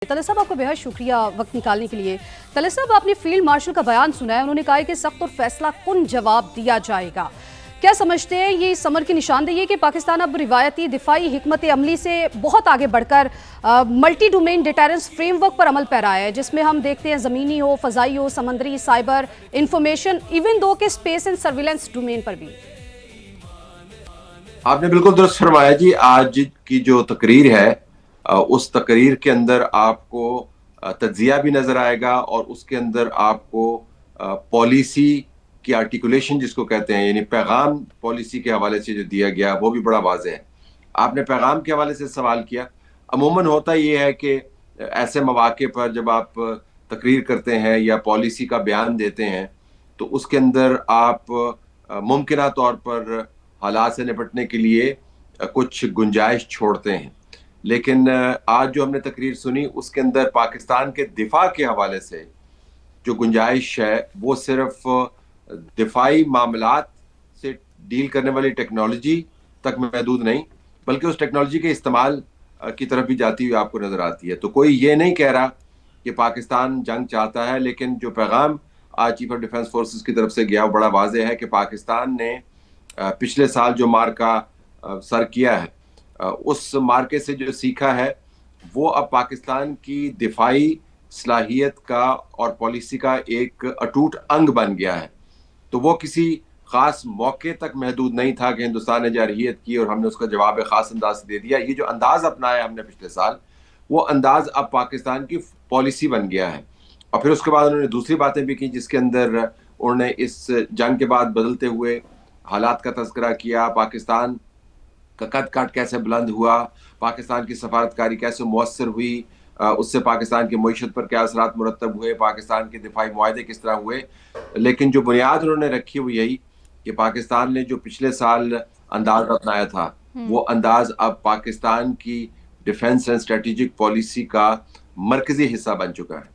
तले साहब, आपका बेहद शुक्रिया वक्त निकालने के लिए। तले साहब, आपने फील्ड मार्शल का बयान सुना है, उन्होंने कहा है कि सख्त और फैसला कुन जवाब दिया जाएगा। क्या समझते हैं ये समर की निशानदेही है कि पाकिस्तान अब रिवायती दिफाई हिकमत अमली से बहुत आगे बढ़कर मल्टी डोमेन डिटेरेंस फ्रेमवर्क पर अमल पैरा है, जिसमें हम देखते हैं ज़मीनी हो, फ़ज़ाई हो, समंदरी, साइबर, इंफॉर्मेशन, इवन दो के स्पेस एंड सर्विलेंस डोमेन पर भी। आपने बिल्कुल दुरुस्त फरमाया जी। आज की जो तकरीर है उस तकरीर के अंदर आपको तज्जिया भी नजर आएगा और उसके अंदर आपको पॉलिसी की आर्टिकुलेशन जिसको कहते हैं, यानी पैगाम पॉलिसी के हवाले से जो दिया गया वो भी बड़ा वाज़ेह है। आपने पैगाम के हवाले से सवाल किया। अमूमन होता ये है कि ऐसे मौके पर जब आप तकरीर करते हैं या पॉलिसी का बयान देते हैं तो उसके अंदर आप मुमकिना तौर पर हालात से निपटने के लिए कुछ गुंजाइश छोड़ते हैं, लेकिन आज जो हमने तकरीर सुनी उसके अंदर पाकिस्तान के दिफा के हवाले से जो गुंजाइश है वो सिर्फ दिफाई मामलात से डील करने वाली टेक्नोलॉजी तक महदूद नहीं, बल्कि उस टेक्नोलॉजी के इस्तेमाल की तरफ भी जाती हुई आपको नजर आती है। तो कोई ये नहीं कह रहा कि पाकिस्तान जंग चाहता है, लेकिन जो पैगाम आज चीफ ऑफ डिफेंस फोर्सेस की तरफ से गया वो बड़ा वाज़ेह है कि पाकिस्तान ने पिछले साल जो मार्का सर किया है उस मार्के से जो सीखा है वो अब पाकिस्तान की दिफाई सलाहियत का और पॉलिसी का एक अटूट अंग बन गया है। तो वो किसी खास मौके तक महदूद नहीं था कि हिंदुस्तान ने जारहियत की और हमने उसका जवाब एक खास अंदाज से दे दिया। ये जो अंदाज अपनाया हमने पिछले साल, वो अंदाज अब पाकिस्तान की पॉलिसी बन गया है। और फिर उसके बाद उन्होंने दूसरी बातें भी की जिसके अंदर उन्होंने इस जंग के बाद बदलते हुए हालात का तज़किरा किया, पाकिस्तान का कद काट कैसे बुलंद हुआ, पाकिस्तान की सफारतकारी कैसे मुअस्सर हुई, उससे पाकिस्तान की मईशत पर क्या असरात मुरतब हुए, पाकिस्तान के दिफाई मुआहदे किस तरह हुए। लेकिन जो बुनियाद उन्होंने रखी हुई यही कि पाकिस्तान ने जो पिछले साल अंदाज अपनाया था वो अंदाज अब पाकिस्तान की डिफेंस एंड स्ट्रेटेजिक पॉलिसी का मरकजी हिस्सा बन चुका है।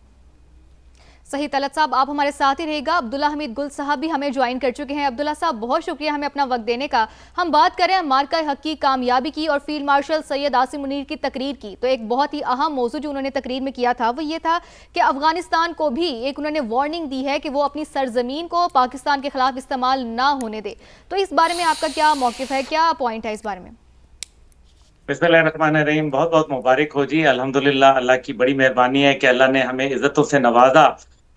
सही। तलत साहब, आप हमारे साथ ही रहेगा। अब्दुल्ला हमीद गुल साहब भी हमें ज्वाइन कर चुके हैं। अब्दुल्ला साहब, बहुत शुक्रिया हमें अपना वक्त देने का। हम बात करें मार्का हक की कामयाबी की और फील्ड मार्शल सैयद आसिम मुनीर की तकरीर की, तो एक बहुत ही अहम मौजू जो उन्होंने तकरीर में किया था वो ये था कि अफगानिस्तान को भी एक उन्होंने वार्निंग दी है कि वो अपनी सरजमीन को पाकिस्तान के खिलाफ इस्तेमाल ना होने दे। तो इस बारे में आपका क्या मौक़िफ़ है, क्या पॉइंट है इस बारे में? बिस्मिल्लाहिर्रहमानिर्रहीम। बहुत बहुत मुबारक हो जी। अल्हम्दुलिल्लाह, अल्लाह की बड़ी मेहरबानी है कि अल्लाह ने हमें इज्जतों से नवाजा।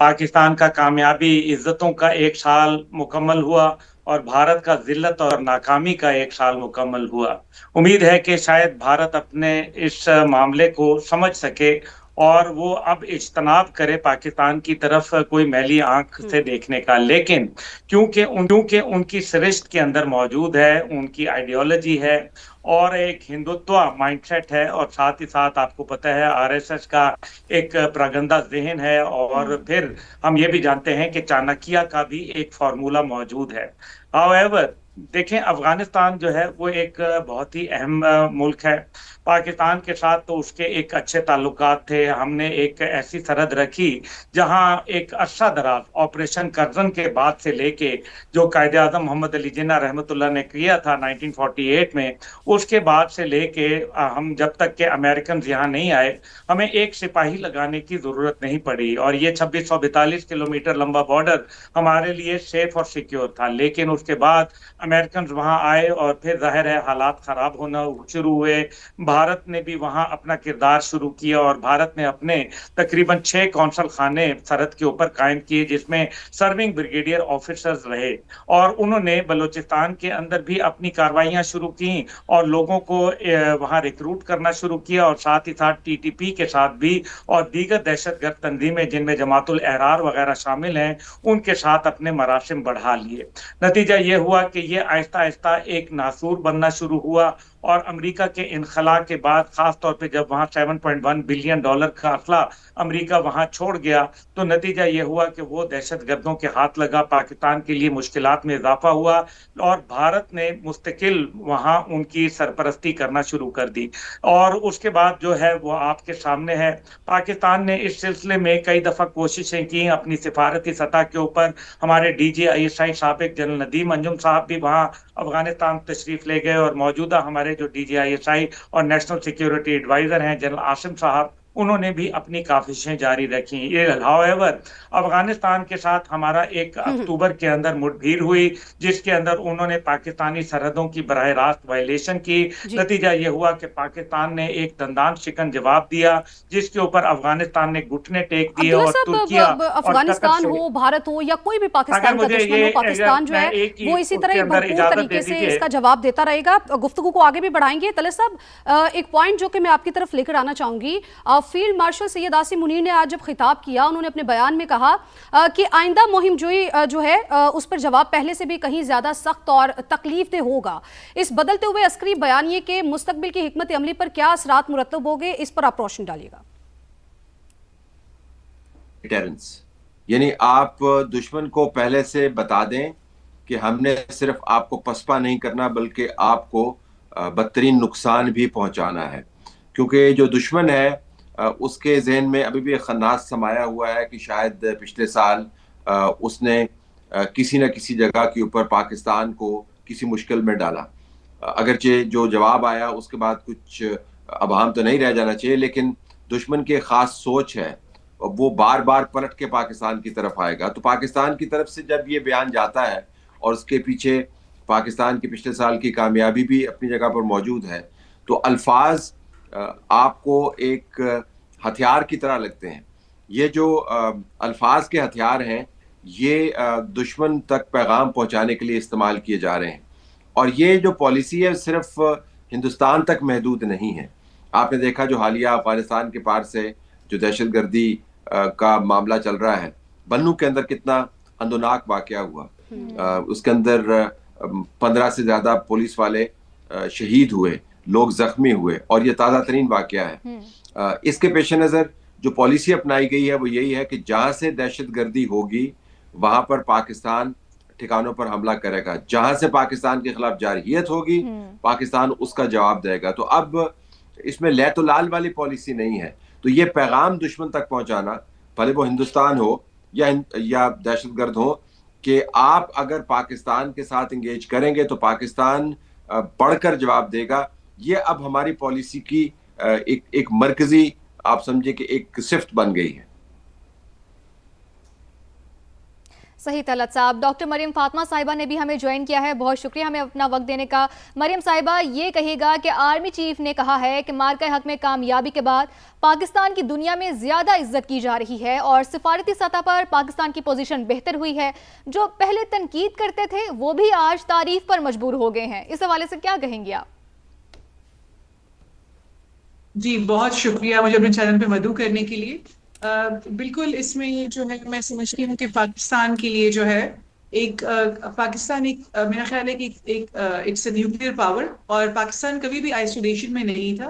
पाकिस्तान का कामयाबी इज्जतों का एक साल मुकम्मल हुआ और भारत का जिल्लत और नाकामी का एक साल मुकम्मल हुआ। उम्मीद है कि शायद भारत अपने इस मामले को समझ सके और वो अब इज्तनाब करे पाकिस्तान की तरफ कोई मैली आंख से देखने का। लेकिन क्योंकि उनकी सरिश्त के अंदर मौजूद है, उनकी आइडियोलॉजी है और एक हिंदुत्व माइंडसेट है, और साथ ही साथ आपको पता है आरएसएस का एक प्रगंदा जहन है, और फिर हम ये भी जानते हैं कि चाणक्य का भी एक फार्मूला मौजूद है। हाउएवर, देखें, अफगानिस्तान जो है वो एक बहुत ही अहम मुल्क है। पाकिस्तान के साथ तो उसके एक अच्छे ताल्लुकात थे। हमने एक ऐसी सरहद रखी जहां एक अरसा दराज ऑपरेशन करजन के बाद से लेके जो कायदे आज़म मोहम्मद अली जिन्ना रहमतुल्लाह ने किया था 1948 में, उसके बाद से लेके हम जब तक के अमेरिकन यहाँ नहीं आए हमें एक सिपाही लगाने की ज़रूरत नहीं पड़ी, और ये 2642 किलोमीटर लंबा बॉर्डर हमारे लिए सेफ और सिक्योर था। लेकिन उसके बाद अमेरिकन वहाँ आए और फिर जाहिर है हालात ख़राब होना शुरू हुए। भारत ने भी वहां अपना किरदार शुरू किया और भारत ने अपने तकरीबन 6 कौंसल खाने सरहद के ऊपर कायम किए जिसमें सर्विंग ब्रिगेडियर ऑफिसर्स रहे, और उन्होंने बलूचिस्तान के अंदर भी अपनी कार्रवाइयां शुरू की और लोगों को वहां रिक्रूट करना शुरू किया, और साथ ही साथ टीटीपी के साथ भी और दीगर दहशतगर्द तंजीमें जिनमें जमातुल एहरार वगैरह शामिल हैं उनके साथ अपने मरासिम बढ़ा लिए। नतीजा ये हुआ कि ये आहिस्ता आहिस्ता एक नासूर बनना शुरू हुआ, और अमेरिका के इनखला के बाद खास तौर पे जब वहाँ $7.1 बिलियन का असला अमेरिका वहाँ छोड़ गया तो नतीजा ये हुआ कि वो दहशतगर्दों के हाथ लगा, पाकिस्तान के लिए मुश्किलात में इजाफा हुआ और भारत ने मुस्तकिल वहाँ उनकी सरपरस्ती करना शुरू कर दी। और उसके बाद जो है वो आपके सामने है, पाकिस्तान ने इस सिलसिले में कई दफ़ा कोशिशें की अपनी सिफारती सतह के ऊपर। हमारे DGISI साबिक जनरल नदीम अंजुम साहब भी वहाँ अफगानिस्तान तशरीफ ले गए, और मौजूदा हमारे जो DGISI और नेशनल सिक्योरिटी एडवाइजर हैं जनरल आसिम साहब, उन्होंने भी अपनी काविशें जारी रखी। ये हाउएवर अफगानिस्तान के साथ हमारा 1 अक्टूबर के अंदर मुठभेड़ हुई, जिसके अंदर उन्होंने पाकिस्तानी सरहदों की बराह रास्त वायलेशन की। नतीजा ये हुआ कि पाकिस्तान ने एक दंदान शिकन जवाब दिया, जिसके ऊपर अफगानिस्तान ने घुटने टेक दिए और तुर्किया अफगानिस्तान हो, भारत हो या कोई भी पाकिस्तान का दुश्मन हो, पाकिस्तान जो है वो इसी तरह भरपूर तरीके से इसका जवाब देता रहेगा। गुफ्तगू को आगे भी बढ़ाएंगे। तलत साहब, एक पॉइंट जो कि मैं आपकी तरफ लेकर आना चाहूंगी, फील्ड मार्शल सैयद आसिम मुनीर ने आज जब खिताब किया, उन्होंने अपने बयान में कहा कि आइंदा मुहिम जोई जो है उस पर जवाब पहले से भी कहीं ज्यादा सख्त और तकलीफदेह होगा। इस बदलते हुए अस्करी बयानिए के मुस्तकबिल की हिकमत अमली पर क्या असरात मुरतब होंगे, इस पर आप रोशनी डालिएगा। डिटेरेंस, यानी आप दुश्मन को पहले से बता दें कि हमने सिर्फ आपको पसपा नहीं करना बल्कि आपको बदतरीन नुकसान भी पहुंचाना है, क्योंकि जो दुश्मन है उसके जहन में अभी भी एक खन्नास समाया हुआ है कि शायद पिछले साल उसने किसी न किसी जगह के ऊपर पाकिस्तान को किसी मुश्किल में डाला। अगरचे जो जवाब आया उसके बाद कुछ अभाम तो नहीं रह जाना चाहिए, लेकिन दुश्मन की खास सोच है, वो बार बार पलट के पाकिस्तान की तरफ आएगा। तो पाकिस्तान की तरफ से जब ये बयान जाता है और उसके पीछे पाकिस्तान की पिछले साल की कामयाबी भी अपनी जगह पर मौजूद है, तो अल्फाज आपको एक हथियार की तरह लगते हैं। ये जो अल्फाज के हथियार हैं ये दुश्मन तक पैगाम पहुंचाने के लिए इस्तेमाल किए जा रहे हैं, और ये जो पॉलिसी है सिर्फ हिंदुस्तान तक महदूद नहीं है। आपने देखा जो हालिया अफगानिस्तान के पार से जो दहशतगर्दी का मामला चल रहा है, बन्नू के अंदर कितना अंदोनाक वाकया हुआ, उसके अंदर 15 से ज्यादा पुलिस वाले शहीद हुए, लोग जख्मी हुए, और ये ताज़ा तरीन वाकया है। इसके पेश नज़र जो पॉलिसी अपनाई गई है वो यही है कि जहां से दहशतगर्दी होगी वहां पर पाकिस्तान ठिकानों पर हमला करेगा, जहां से पाकिस्तान के खिलाफ जारहियत होगी पाकिस्तान उसका जवाब देगा। तो अब इसमें लै तो लाल वाली पॉलिसी नहीं है। तो ये पैगाम दुश्मन तक पहुंचाना, भले वो हिंदुस्तान हो या दहशतगर्द हो, कि आप अगर पाकिस्तान के साथ इंगेज करेंगे तो पाकिस्तान बढ़कर जवाब देगा, ये अब हमारी पॉलिसी की एक मरकजी, आप समझिए कि एक सिफ्त बन गई है। सही तलत साहब। डॉक्टर मरियम फातिमा साहिबा ने भी हमें ज्वाइन किया है, बहुत शुक्रिया हमें अपना वक्त देने का। मरियम साहिबा, ये कहिएगा कि आर्मी चीफ ने कहा है कि मार्का हक में कामयाबी के बाद पाकिस्तान की दुनिया में ज्यादा इज्जत की जा रही है और सिफारती सतह पर पाकिस्तान की पोजीशन बेहतर हुई है। जो पहले तनकीद करते थे वो भी आज तारीफ पर मजबूर हो गए हैं। इस हवाले से क्या कहेंगे आप? जी बहुत शुक्रिया मुझे अपने चैनल पे मदऊ करने के लिए। बिल्कुल, इसमें ये जो है मैं समझती हूँ कि पाकिस्तान के लिए जो है एक पाकिस्तान एक मेरा ख्याल है कि एक इट्स अ न्यूक्लियर पावर, और पाकिस्तान कभी भी आइसोलेशन में नहीं था।